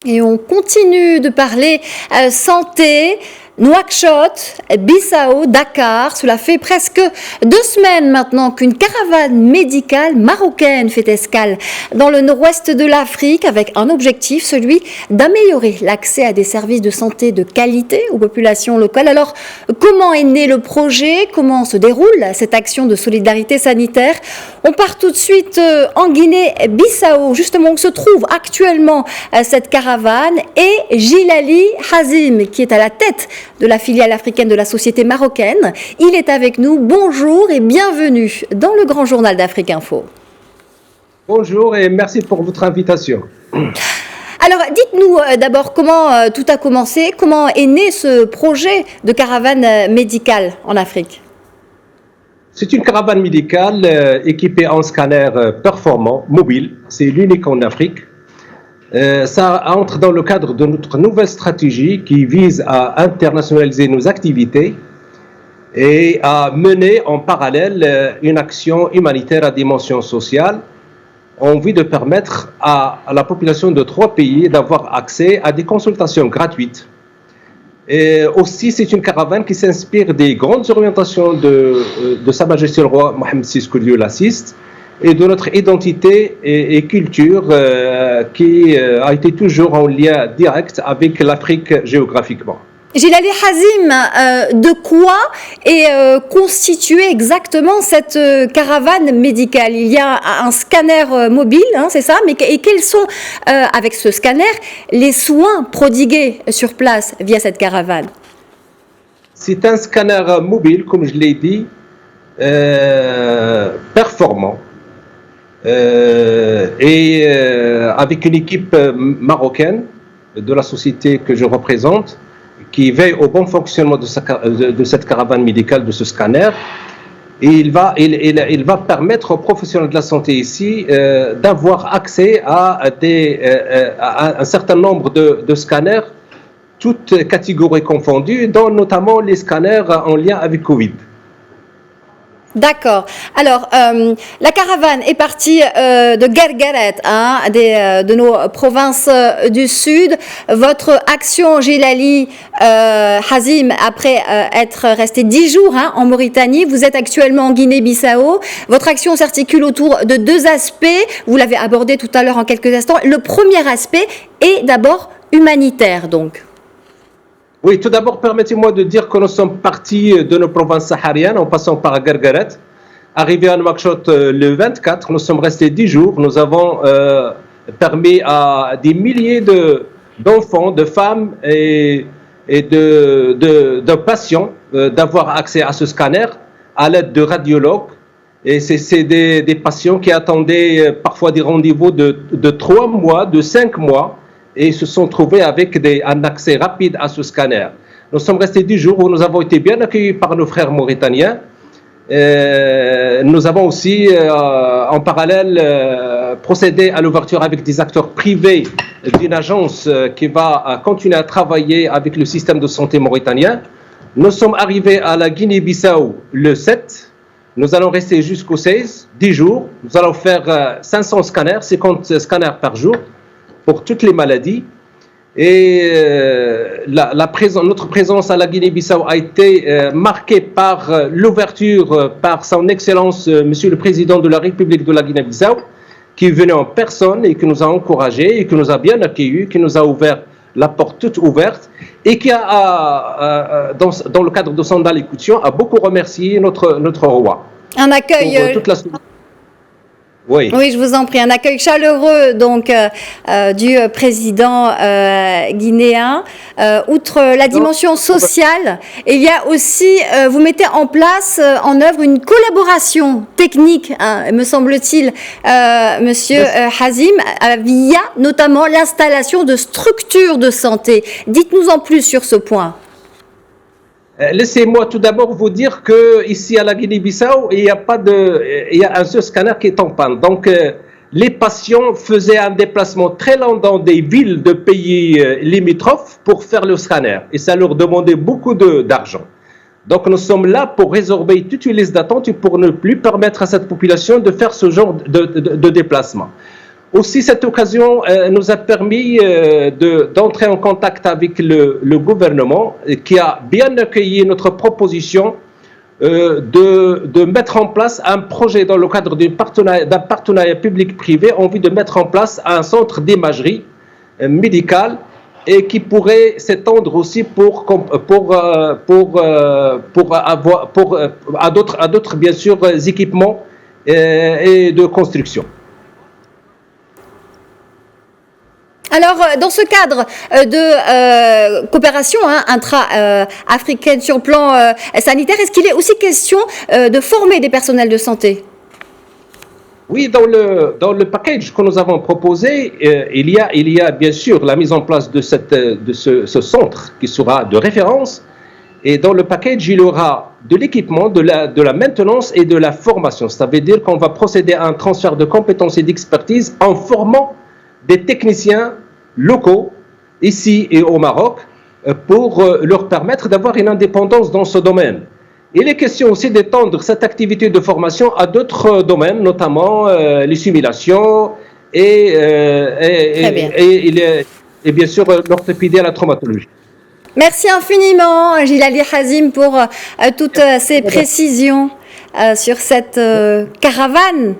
Et on continue de parler santé. Nouakchott, Bissau, Dakar, cela fait presque 2 semaines maintenant qu'une caravane médicale marocaine fait escale dans le nord-ouest de l'Afrique avec un objectif, celui d'améliorer l'accès à des services de santé de qualité aux populations locales. Alors, comment est né le projet? Comment se déroule cette action de solidarité sanitaire? On part tout de suite en Guinée-Bissau, justement où se trouve actuellement cette caravane, et Djilali Hazim, qui est à la tête de la filiale africaine de la société marocaine. Il est avec nous. Bonjour et bienvenue dans le Grand Journal d'Afrique Info. Bonjour et merci pour votre invitation. Alors, dites-nous d'abord comment tout a commencé, comment est né ce projet de caravane médicale en Afrique? C'est une caravane médicale équipée en scanner performant, mobile. C'est l'unique en Afrique. Ça entre dans le cadre de notre nouvelle stratégie qui vise à internationaliser nos activités et à mener en parallèle une action humanitaire à dimension sociale en vue de permettre à la population de 3 pays d'avoir accès à des consultations gratuites. Et aussi, c'est une caravane qui s'inspire des grandes orientations de Sa Majesté le Roi Mohammed VI, que Dieu l'assiste, et de notre identité et culture qui a été toujours en lien direct avec l'Afrique géographiquement. Djilali Hazim, de quoi est constituée exactement cette caravane médicale? Il y a un scanner mobile, hein, c'est ça, mais et quels sont, avec ce scanner, les soins prodigués sur place via cette caravane? C'est un scanner mobile, comme je l'ai dit, performant, et avec une équipe marocaine de la société que je représente, qui veille au bon fonctionnement de cette caravane médicale, de ce scanner. Et il va permettre aux professionnels de la santé ici d'avoir accès à un certain nombre de scanners, toutes catégories confondues, dont notamment les scanners en lien avec Covid. D'accord. Alors, la caravane est partie de Guergueret, hein, de nos provinces du sud. Votre action, Djilali Hazim, après être resté 10 jours en Mauritanie, vous êtes actuellement en Guinée-Bissau. Votre action s'articule autour de 2 aspects. Vous l'avez abordé tout à l'heure en quelques instants. Le premier aspect est d'abord humanitaire, donc. Oui, tout d'abord, permettez-moi de dire que nous sommes partis de nos provinces sahariennes en passant par Guergueret. Arrivés à Nouakchott le 24, nous sommes restés 10 jours. Nous avons permis à des milliers d'enfants, de femmes et de patients d'avoir accès à ce scanner à l'aide de radiologues. Et c'est des patients qui attendaient parfois des rendez-vous de 3 mois, de 5 mois, et se sont trouvés avec un accès rapide à ce scanner. Nous sommes restés 10 jours où nous avons été bien accueillis par nos frères mauritaniens. Nous avons aussi, en parallèle, procédé à l'ouverture avec des acteurs privés d'une agence qui va continuer à travailler avec le système de santé mauritanien. Nous sommes arrivés à la Guinée-Bissau le 7. Nous allons rester jusqu'au 16, 10 jours. Nous allons faire 500 scanners, 50 scanners par jour, pour toutes les maladies. Et notre présence à la Guinée-Bissau a été marquée par l'ouverture par son Excellence, Monsieur le Président de la République de la Guinée-Bissau, qui est venu en personne et qui nous a encouragés et qui nous a bien accueillis, qui nous a ouvert la porte toute ouverte et qui a, dans le cadre de son allocution, a beaucoup remercié notre roi. Un accueil... Oui. Oui, je vous en prie. Un accueil chaleureux donc du président guinéen. Outre la dimension sociale, il y a aussi, vous mettez en place, en œuvre une collaboration technique, hein, me semble-t-il, Monsieur Hazim, via notamment l'installation de structures de santé. Dites-nous en plus sur ce point. Laissez-moi tout d'abord vous dire que ici à la Guinée-Bissau, il y a un seul scanner qui est en panne. Donc, les patients faisaient un déplacement très long dans des villes de pays limitrophes pour faire le scanner. Et ça leur demandait beaucoup d'argent. Donc, nous sommes là pour résorber toute une liste d'attente et pour ne plus permettre à cette population de faire ce genre de déplacement. Aussi, cette occasion nous a permis d'entrer en contact avec le gouvernement qui a bien accueilli notre proposition de mettre en place un projet dans le cadre d'un partenariat public-privé en vue de mettre en place un centre d'imagerie médicale et qui pourrait s'étendre aussi à d'autres bien sûr équipements et de construction. Alors, dans ce cadre de coopération intra-africaine sur le plan sanitaire, est-ce qu'il est aussi question de former des personnels de santé? Oui, dans le package que nous avons proposé, il y a bien sûr la mise en place de ce centre qui sera de référence. Et dans le package, il y aura de l'équipement, de la maintenance et de la formation. Ça veut dire qu'on va procéder à un transfert de compétences et d'expertise en formant des techniciens locaux, ici et au Maroc, pour leur permettre d'avoir une indépendance dans ce domaine. Il est question aussi d'étendre cette activité de formation à d'autres domaines, notamment les simulations et bien sûr l'orthopédie et la traumatologie. Merci infiniment, Gilali Hazim, pour toutes ces précisions sur cette caravane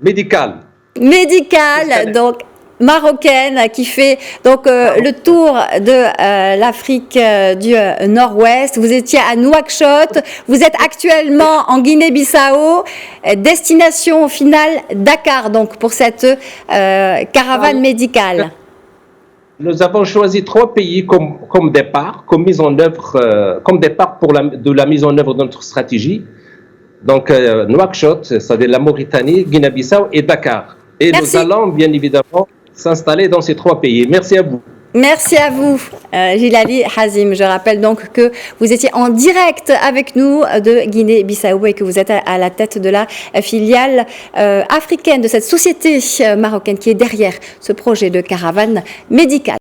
médicale, donc marocaine, qui fait donc le tour de l'Afrique du Nord-Ouest. Vous étiez à Nouakchott, vous êtes actuellement en Guinée-Bissau, destination finale Dakar, donc pour cette caravane médicale. Nous avons choisi 3 pays comme départ, comme départ de la mise en œuvre de notre stratégie. Donc Nouakchott, c'est-à-dire la Mauritanie, Guinée-Bissau et Dakar. Et Merci. Nous allons bien évidemment s'installer dans ces 3 pays. Merci à vous. Merci à vous, Gilali Hazim. Je rappelle donc que vous étiez en direct avec nous de Guinée-Bissau et que vous êtes à la tête de la filiale africaine de cette société marocaine qui est derrière ce projet de caravane médicale.